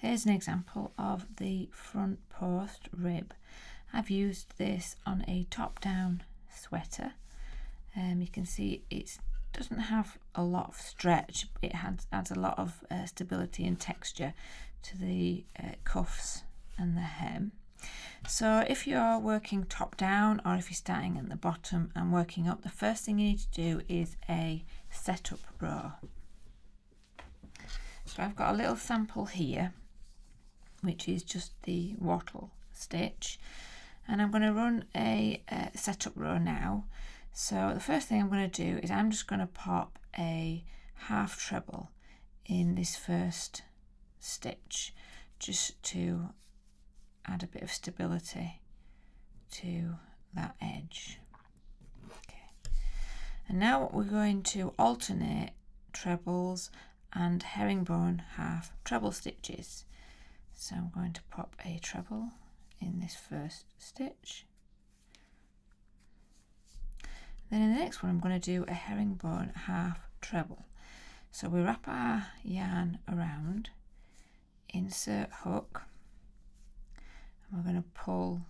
Here's an example of the front post rib. I've used this on a top-down sweater. You can see it doesn't have a lot of stretch. It adds a lot of stability and texture to the cuffs and the hem. So if you're working top down, or if you're starting at the bottom and working up, the first thing you need to do is a setup row. So I've got a little sample here, which is just the wattle stitch, and I'm going to run a setup row now. So the first thing I'm going to do is I'm just going to pop a half treble in this first stitch, just to add a bit of stability to that edge. Okay, and now we're going to alternate trebles and herringbone half treble stitches. So I'm going to pop a treble in this first stitch. Then in the next one I'm going to do a herringbone half treble. So we wrap our yarn around, insert hook, and we're going to pull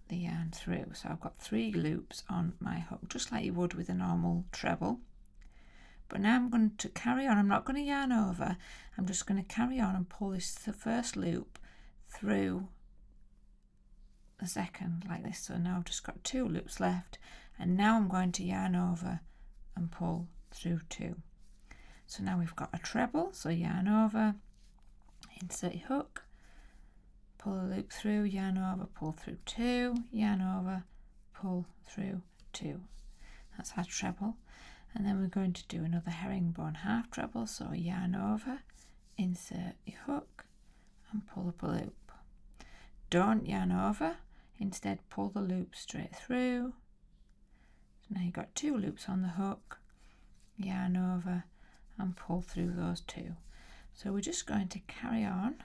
the yarn through. So I've got 3 loops on my hook, just like you would with a normal treble. But now I'm going to carry on. I'm not going to yarn over. I'm just going to carry on and pull this the first loop through the second, like this. So now I've just got 2 loops left, and now I'm going to yarn over and pull through 2. So now we've got a treble. So yarn over, insert your hook, pull a loop through, yarn over, pull through 2, yarn over, pull through 2. That's our treble. And then we're going to do another herringbone half treble. So yarn over, insert your hook, and pull up a loop. Don't yarn over, instead pull the loop straight through. So now you've got 2 loops on the hook, yarn over and pull through those 2. So we're just going to carry on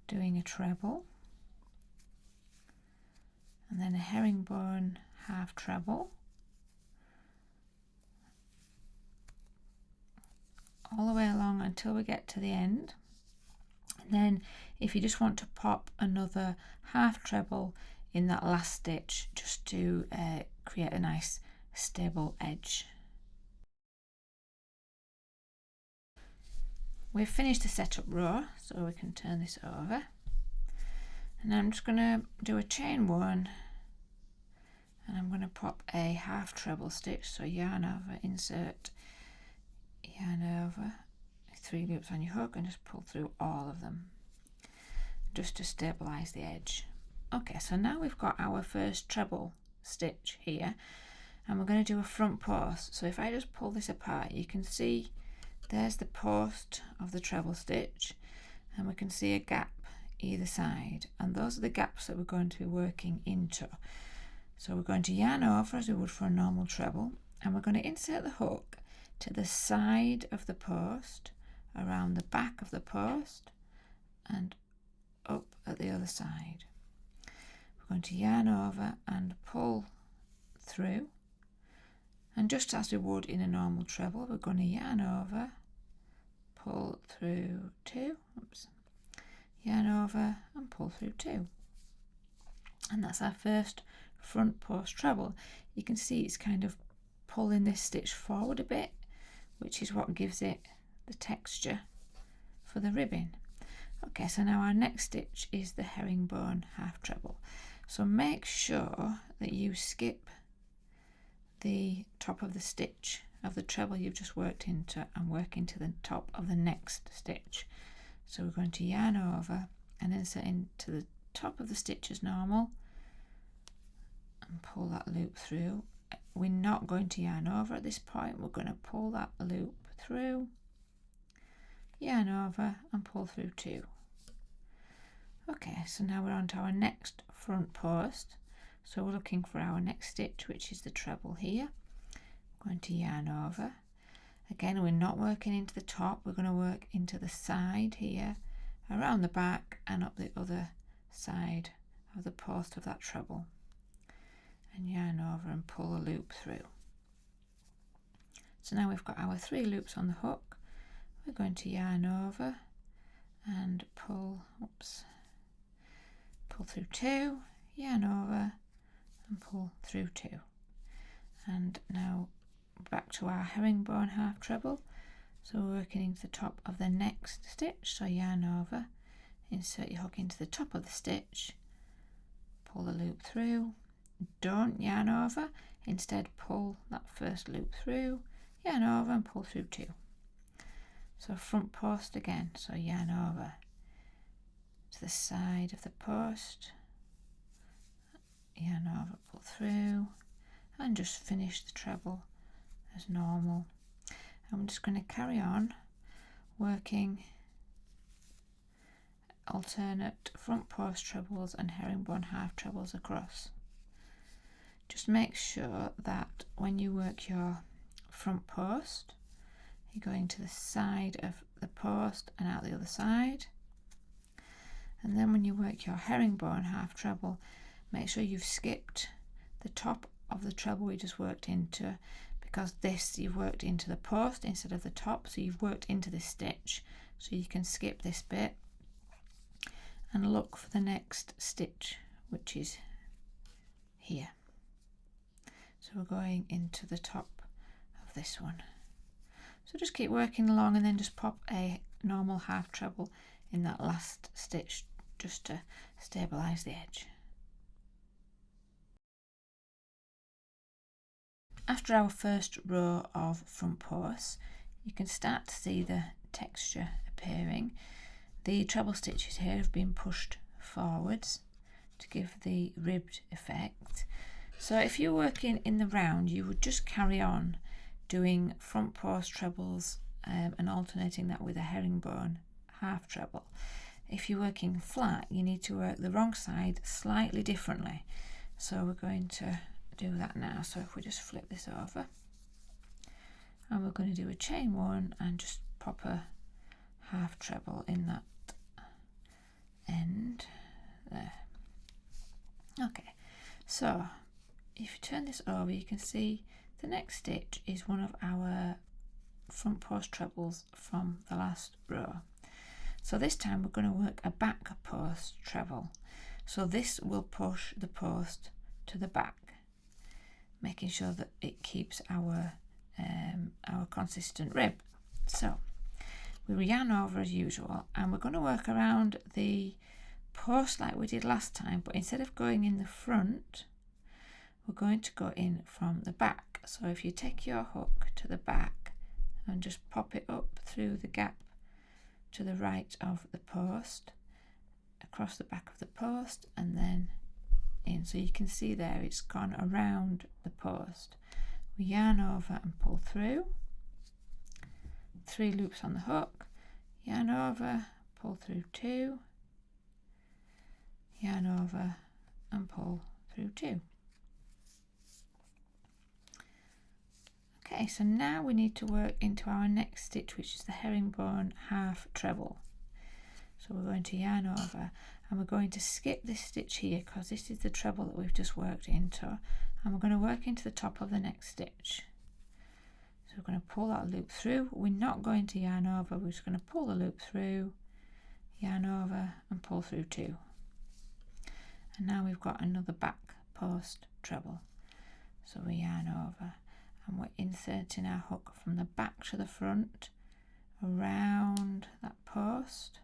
doing a treble, and then a herringbone half treble, all the way along until we get to the end. And then if you just want to pop another half treble in that last stitch, just to create a nice stable edge. We've finished the setup row, so we can turn this over, and I'm just going to do a chain 1, and I'm going to pop a half treble stitch. So yarn over, insert, yarn over, 3 loops on your hook, and just pull through all of them just to stabilize the edge. Okay, so now we've got our first treble stitch here, and we're going to do a front post. So if I just pull this apart, you can see there's the post of the treble stitch, and we can see a gap either side, and those are the gaps that we're going to be working into. So we're going to yarn over as we would for a normal treble, and we're going to insert the hook to the side of the post, around the back of the post, and up at the other side. We're going to yarn over and pull through, and just as we would in a normal treble, we're going to yarn over, pull through 2, yarn over and pull through 2. And that's our first front post treble. You can see it's kind of pulling this stitch forward a bit, which is what gives it the texture for the ribbing. Okay, so now our next stitch is the herringbone half treble. So make sure that you skip the top of the stitch of the treble you've just worked into and work into the top of the next stitch. So we're going to yarn over and insert into the top of the stitch as normal and pull that loop through. We're not going to yarn over at this point, we're going to pull that loop through, yarn over and pull through 2. Okay, so now we're on to our next front post. So we're looking for our next stitch, which is the treble here. I'm going to yarn over. Again, we're not working into the top, we're going to work into the side here, around the back and up the other side of the post of that treble. And yarn over and pull a loop through. So now we've got our 3 loops on the hook. We're going to yarn over and pull, pull through 2, yarn over and pull through 2. And now back to our herringbone half treble. So we're working into the top of the next stitch, so yarn over, insert your hook into the top of the stitch, pull the loop through, don't yarn over, instead pull that first loop through, yarn over and pull through 2. So front post again, so yarn over to the side of the post, yarn over, pull through, and just finish the treble as normal. I'm just going to carry on working alternate front post trebles and herringbone half trebles across. Just make sure that when you work your front post, you're going to the side of the post and out the other side. And then when you work your herringbone half treble, make sure you've skipped the top of the treble we just worked into, because this you've worked into the post instead of the top, so you've worked into this stitch, so you can skip this bit and look for the next stitch, which is here. So we're going into the top of this one. So just keep working along and then just pop a normal half treble in that last stitch just to stabilize the edge. After our first row of front posts, you can start to see the texture appearing. The treble stitches here have been pushed forwards to give the ribbed effect. So if you're working in the round, you would just carry on doing front post trebles and alternating that with a herringbone half treble. If you're working flat, you need to work the wrong side slightly differently. So we're going to do that now. So if we just flip this over, and we're going to do a chain 1 and just pop a half treble in that end there. Okay, so if you turn this over, you can see the next stitch is one of our front post trebles from the last row. So this time we're going to work a back post treble. So this will push the post to the back, making sure that it keeps our consistent rib. So we yarn over as usual, and we're going to work around the post like we did last time, but instead of going in the front, we're going to go in from the back. So if you take your hook to the back and just pop it up through the gap to the right of the post, across the back of the post, and then in. So you can see there it's gone around the post. We yarn over and pull through, 3 loops on the hook, yarn over, pull through 2, yarn over and pull through 2. Okay, so now we need to work into our next stitch, which is the herringbone half treble. So we're going to yarn over and we're going to skip this stitch here because this is the treble that we've just worked into, and we're going to work into the top of the next stitch. So we're going to pull that loop through. We're not going to yarn over, we're just going to pull the loop through, yarn over and pull through 2. And now we've got another back post treble. So we yarn over and we're inserting our hook from the back to the front around that post,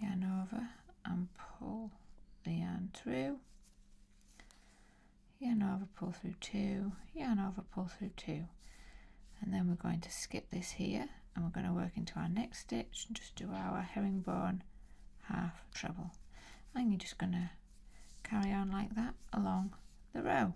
yarn over and pull the yarn through, yarn over, pull through 2, yarn over, pull through 2, and then we're going to skip this here and we're going to work into our next stitch and just do our herringbone half treble, and you're just going to carry on like that along the row.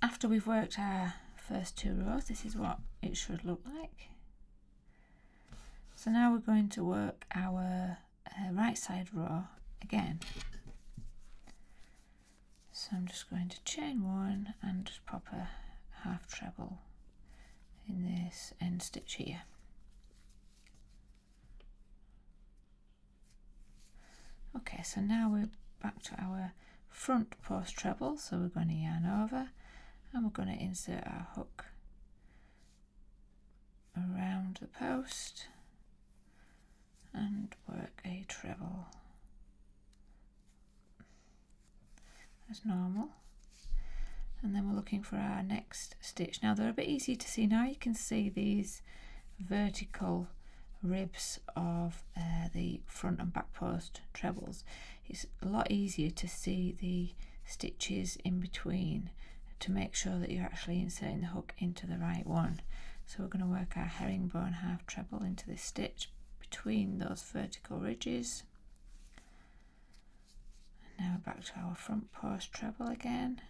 After we've worked our first 2 rows, this is what it should look like. So now we're going to work our right side row again. So I'm just going to chain 1 and just pop a half treble in this end stitch here. Okay, so now we're back to our front front post treble, so we're going to yarn over and we're going to insert our hook around the post and work a treble as normal. And then we're looking for our next stitch. Now they're a bit easy to see now. You can see these vertical ribs of the front and back post trebles. It's a lot easier to see the stitches in between to make sure that you're actually inserting the hook into the right one. So we're going to work our herringbone half treble into this stitch between those vertical ridges. And now we're back to our front post treble again.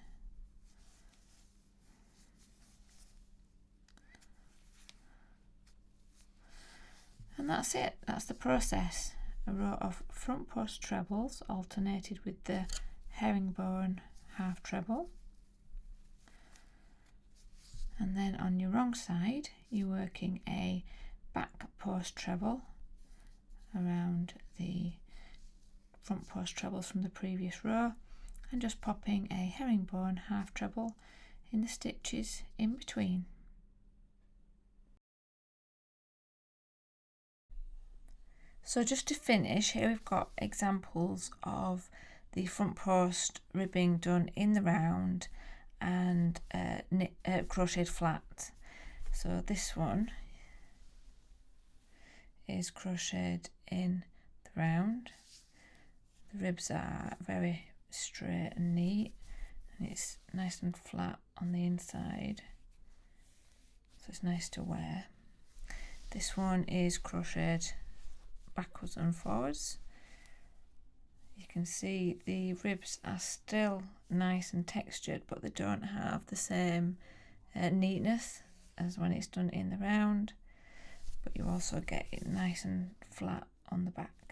And that's it, that's the process. A row of front post trebles alternated with the herringbone half treble. And then on your wrong side, you're working a back post treble around the front post trebles from the previous row and just popping a herringbone half treble in the stitches in between. So just to finish, here we've got examples of the front post ribbing done in the round and crocheted flat. So this one is crocheted in the round. The ribs are very straight and neat, and it's nice and flat on the inside, so it's nice to wear. This one is crocheted backwards and forwards. You can see the ribs are still nice and textured, but they don't have the same neatness as when it's done in the round, but you also get it nice and flat on the back.